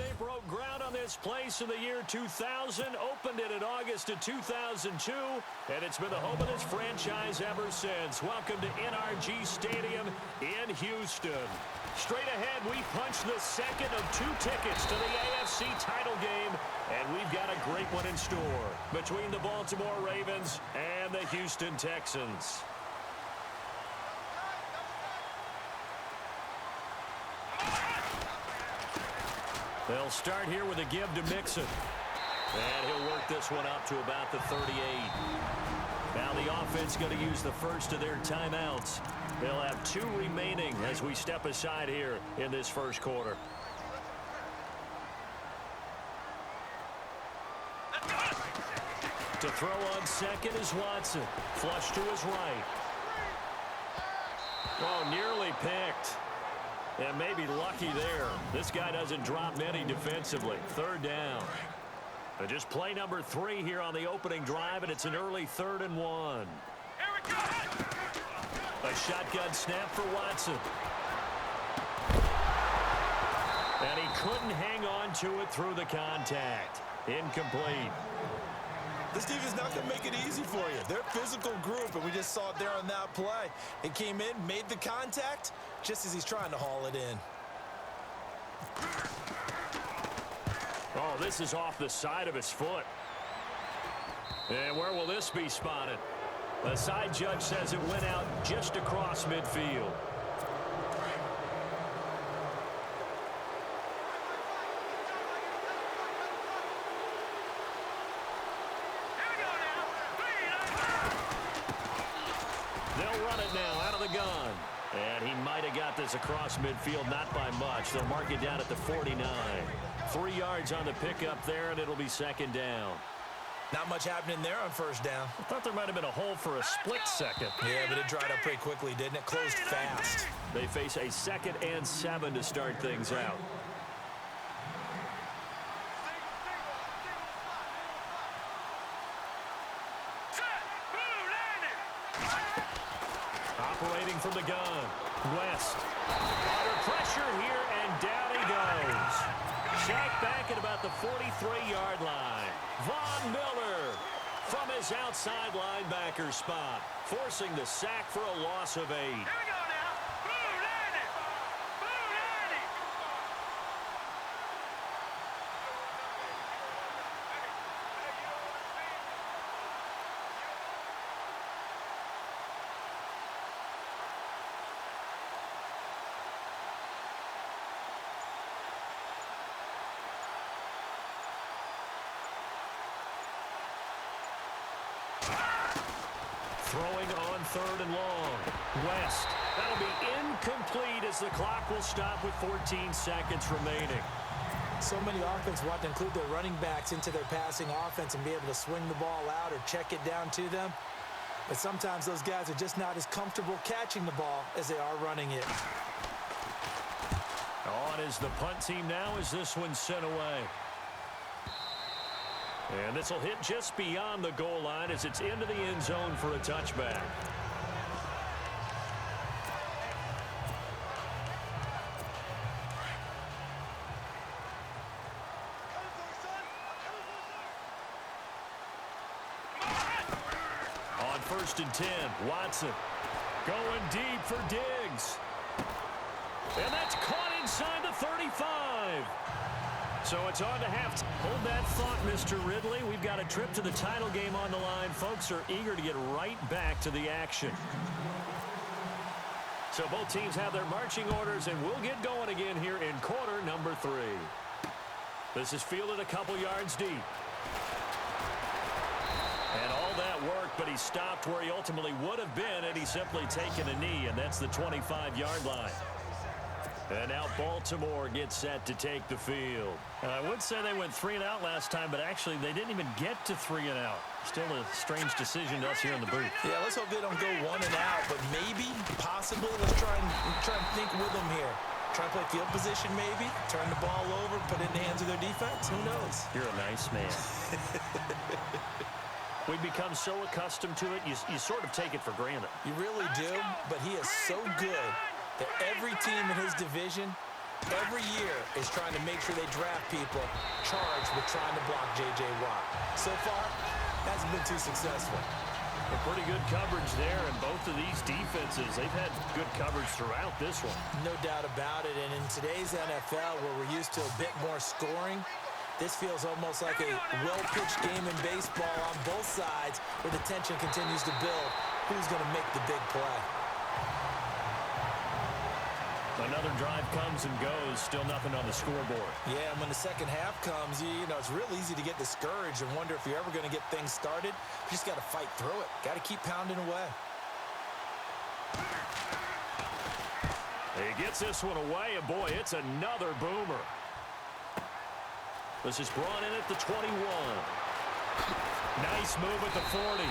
They broke ground on this place in the year 2000, opened it in August of 2002, and it's been the home of this franchise ever since. Welcome to NRG Stadium in Houston. Straight ahead, we punch the second of 2 tickets to the AFC title game, and we've got a great one in store between the Baltimore Ravens and the Houston Texans. They'll start here with a give to Mixon. And he'll work this one up to about the 38. Now the offense going to use the first of their timeouts. They'll have 2 remaining as we step aside here in this first quarter. To throw on second is Watson. Flush to his right. Oh, nearly picked. And maybe lucky there. This guy doesn't drop many defensively. 3rd down. But just play number 3 here on the opening drive, and it's an early 3rd and 1. A shotgun snap for Watson. And he couldn't hang on to it through the contact. Incomplete. This defense is not going to make it easy for you. They're a physical group, and we just saw it there on that play. It came in, made the contact, just as he's trying to haul it in. Oh, this is off the side of his foot. And where will this be spotted? The side judge says it went out just across midfield. They'll run it now out of the gun. And he might have got this across midfield, not by much. They'll mark it down at the 49. 3 yards on the pickup there, and it'll be 2nd down. Not much happening there on 1st down. I thought there might have been a hole for a split second. Yeah, but it dried up pretty quickly, didn't it? Closed fast. They face a 2nd and 7 to start things out. Operating from the gun. West. Under pressure here, and down he goes. Sacked back at about the 43-yard line. Von Miller from his outside linebacker spot, forcing the sack for a loss of 8. Here we go now. Boom, Andy. Boom, Andy. Throwing on 3rd and long. West. That'll be incomplete as the clock will stop with 14 seconds remaining. So many offenses want to include their running backs into their passing offense and be able to swing the ball out or check it down to them. But sometimes those guys are just not as comfortable catching the ball as they are running it. On is the punt team now as this one's sent away. And this will hit just beyond the goal line as it's into the end zone for a touchback. On 1st and 10, Watson going deep for Diggs. And that's caught inside the 35. So it's on to half. Hold that thought, Mr. Ridley. We've got a trip to the title game on the line. Folks are eager to get right back to the action. So both teams have their marching orders, and we'll get going again here in quarter number 3. This is fielded a couple yards deep. And all that work, but he stopped where he ultimately would have been had he simply taken a knee, and that's the 25-yard line. And now Baltimore gets set to take the field. I would say they went 3 and out last time, but actually they didn't even get to 3 and out. Still a strange decision to us here in the booth. Yeah, let's hope they don't go 1 and out, but maybe, possibly, let's try and think with them here. Try to play field position maybe, turn the ball over, put it in the hands of their defense. Who knows? You're a nice man. We've become so accustomed to it, you sort of take it for granted. You really do, but he is so good that every team in his division every year is trying to make sure they draft people charged with trying to block J.J. Watt. So far, hasn't been too successful. A pretty good coverage there, and both of these defenses, they've had good coverage throughout this one. No doubt about it, and in today's NFL, where we're used to a bit more scoring, this feels almost like a well-pitched game in baseball on both sides where the tension continues to build. Who's going to make the big play? Another drive comes and goes, still nothing on the scoreboard. Yeah, and when the second half comes, you know, it's real easy to get discouraged and wonder if you're ever going to get things started. You just got to fight through it. Got to keep pounding away. He gets this one away, and boy, it's another boomer. This is brought in at the 21. Nice move at the 40.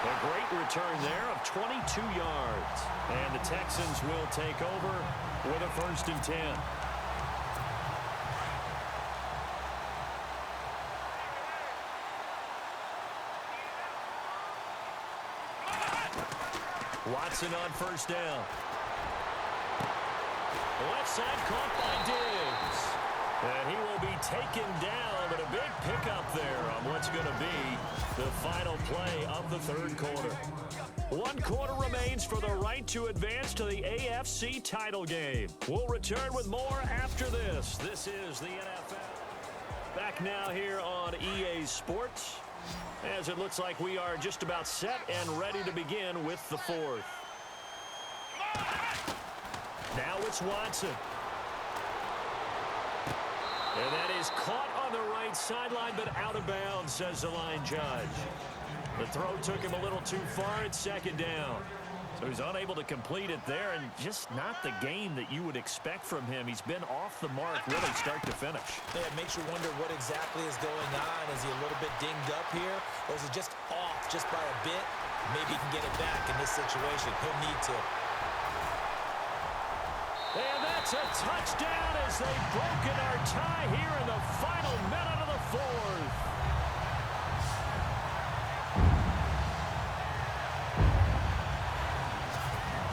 A great return there of 22 yards. And the Texans will take over with a 1st and 10. Watson on 1st down. Left side caught by Diggs. And he will be taken down, but a big pickup there on what's going to be the final play of the 3rd quarter. 1 quarter remains for the right to advance to the AFC title game. We'll return with more after this. This is the NFL. Back now here on EA Sports, as it looks like we are just about set and ready to begin with the 4th. Now it's Watson. And that is caught on the right sideline, but out of bounds, says the line judge. The throw took him a little too far. It's 2nd down. So he's unable to complete it there, and just not the game that you would expect from him. He's been off the mark really start to finish. Yeah, it makes you wonder what exactly is going on. Is he a little bit dinged up here, or is he just off just by a bit? Maybe he can get it back in this situation. He'll need to. And that's a touchdown as they've broken our tie here in the final minute of the 4th.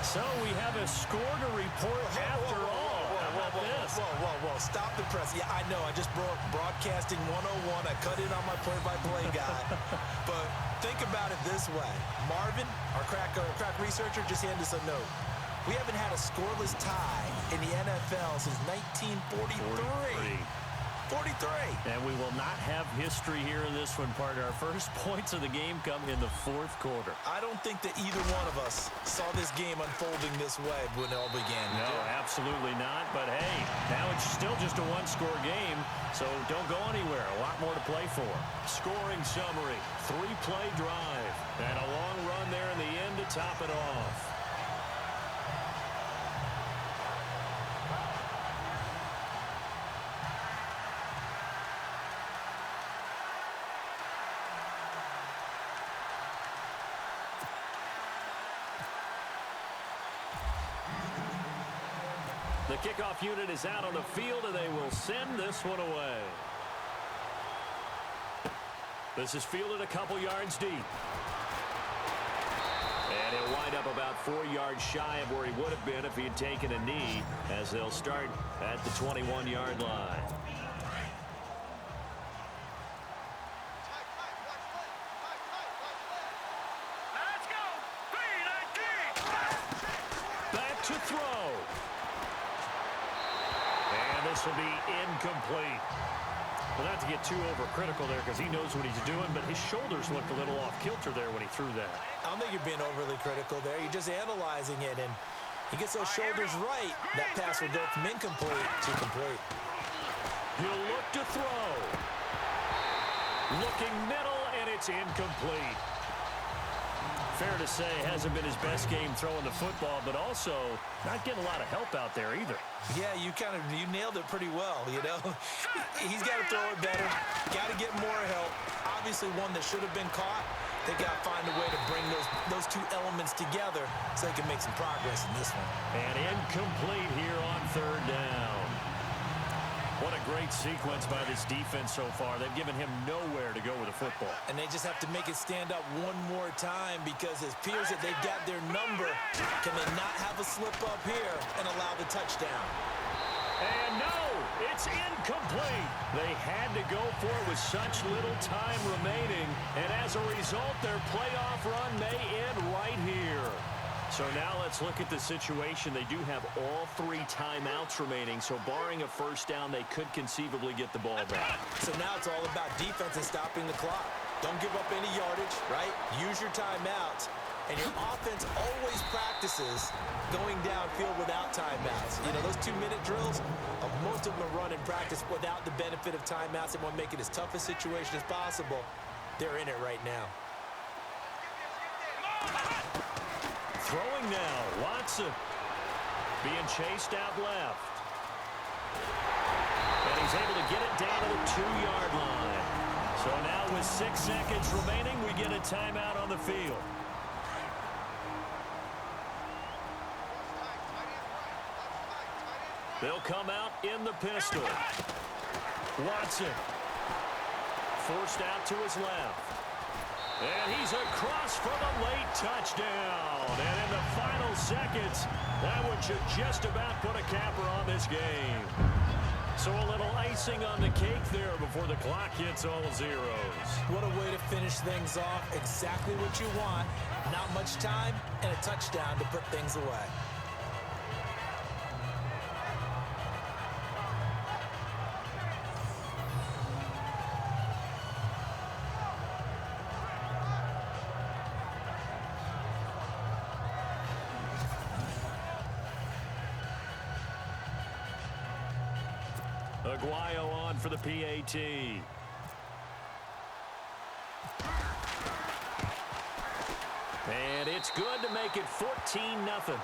So we have a score to report after all. How about this? Whoa. Stop the press. Yeah, I know. I just brought broadcasting 101. I cut in on my play-by-play guy. But think about it this way. Marvin, our crack researcher, just handed us a note. We haven't had a scoreless tie in the NFL since 1943. 43. And we will not have history here in this one, partner. Our first points of the game come in the 4th quarter. I don't think that either one of us saw this game unfolding this way when it all began. No, absolutely not. But, hey, now it's still just a 1-score game, so don't go anywhere. A lot more to play for. Scoring summary, 3-play drive, and a long run there in the end to top it off. The kickoff unit is out on the field, and they will send this one away. This is fielded a couple yards deep. And he'll wind up about 4 yards shy of where he would have been if he had taken a knee, as they'll start at the 21-yard line. Back to throw. This will be incomplete. Well, not to get too overcritical there because he knows what he's doing, but his shoulders looked a little off kilter there when he threw that. I don't think you're being overly critical there. You're just analyzing it, and he gets those shoulders right. That pass will go from incomplete to complete. He'll look to throw. Looking middle, and it's incomplete. Fair to say, hasn't been his best game throwing the football, but also not getting a lot of help out there either. Yeah, you nailed it pretty well, you know. He's got to throw it better. Got to get more help. Obviously one that should have been caught. They got to find a way to bring those two elements together so they can make some progress in this one. And incomplete here on 3rd down. What a great sequence by this defense so far. They've given him nowhere to go with the football. And they just have to make it stand up one more time because it appears that they've got their number. Can they not have a slip up here and allow the touchdown? And no, it's incomplete. They had to go for it with such little time remaining. And as a result, their playoff run may end right here. So now let's look at the situation. They do have all 3 timeouts remaining, so barring a first down, they could conceivably get the ball back. So now it's all about defense and stopping the clock. Don't give up any yardage, right? Use your timeouts. And your offense always practices going downfield without timeouts. You know, those 2-minute drills, most of them are run in practice without the benefit of timeouts. They want to make it as tough a situation as possible. They're in it right now. Throwing now, Watson. Being chased out left. And he's able to get it down to the 2-yard line. So now with 6 seconds remaining, we get a timeout on the field. They'll come out in the pistol. Watson. Forced out to his left. And he's across for the late touchdown. And in the final seconds, that one should just about put a capper on this game. So a little icing on the cake there before the clock hits all zeros. What a way to finish things off. Exactly what you want. Not much time and a touchdown to put things away. Aguayo on for the PAT. And it's good to make it 14-0.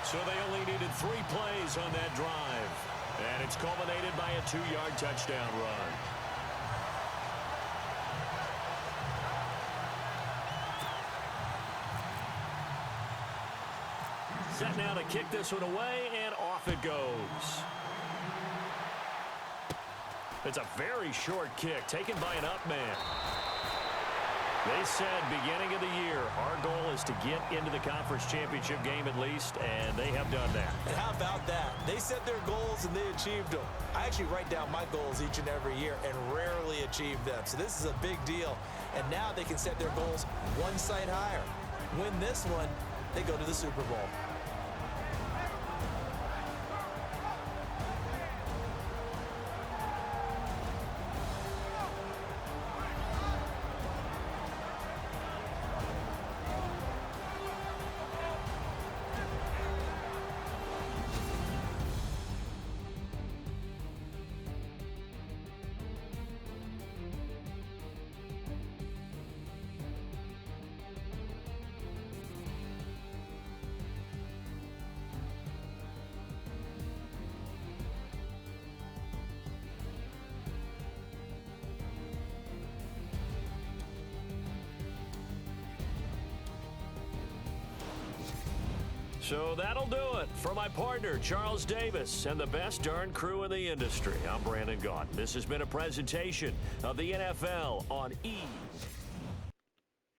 So they only needed 3 plays on that drive. And it's culminated by a 2-yard touchdown run. Set now to kick this one away, and off it goes. It's a very short kick taken by an up man. They said beginning of the year, our goal is to get into the conference championship game at least, and they have done that. And how about that? They set their goals and they achieved them. I actually write down my goals each and every year and rarely achieve them. So this is a big deal. And now they can set their goals one side higher. Win this one, they go to the Super Bowl. So that'll do it for my partner, Charles Davis, and the best darn crew in the industry. I'm Brandon Gaudin. This has been a presentation of the NFL on E!